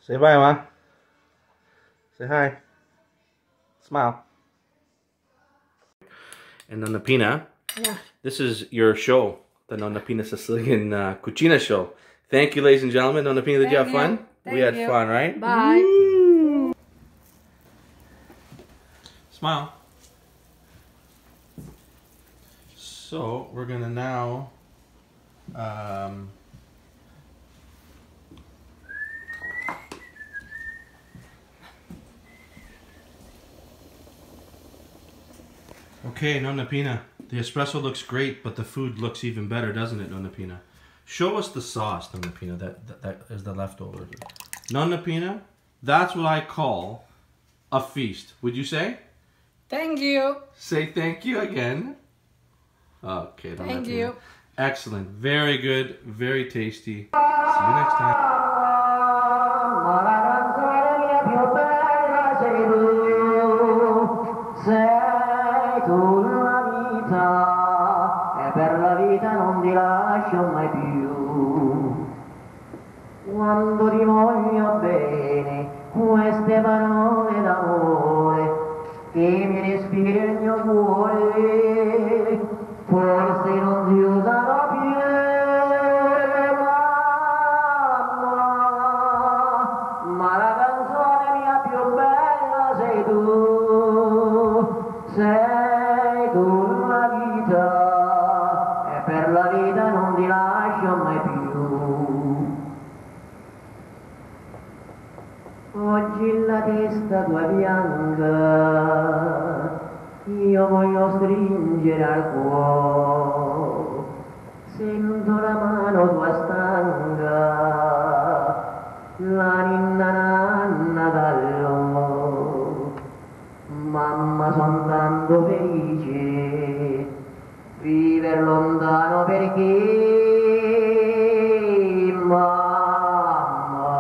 Say bye, Ma. Say hi. Smile. And Nonna Pina, Yeah. this is your show, the Nonna Pina Sicilian Cucina show. Thank you, ladies and gentlemen. Nonna Pina, did you have fun? We had fun, right? Bye. Woo! Smile. So, we're gonna now okay, Nonna Pina. The espresso looks great, but the food looks even better, doesn't it, Nonna Pina? Show us the sauce, Nonna Pina, that is the leftover. Nonna Pina, that's what I call a feast. Would you say? Thank you. Say thank you again. Okay, Nonna Thank Pina. you. Excellent. Very good. Very tasty. See you next time. Sei tu la vita e per la vita non ti lascio mai più. Quando ti voglio bene, queste parole d'amore che mi respira il mio cuore, forse non si usano più. Ma la canzone mia più bella sei tu, sei tu la vita e per la vita non ti lascio mai più. Oggi la testa tua bianca io voglio stringere al cuore, sento la mano tua stanca, la ninna nanna dallo, mamma son tanto felice, viver lontano perché mamma,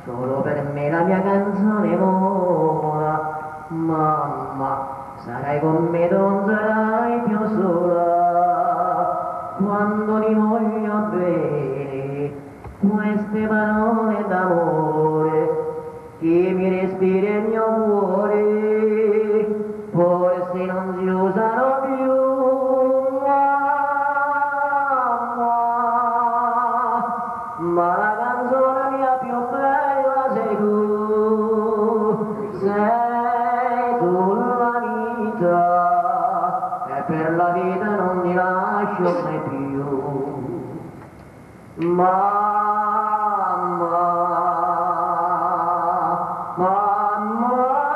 solo per me la mia canzone vola, mamma, sarai con me, non sarai più sola, quando ti voglio bene, queste parole d'amore che mi respira il mio cuore, forse non si usano più, mamma, ma la canzone mia più bella sei tu la vita, e per la vita non ti lascio mai più, mamma, mamma.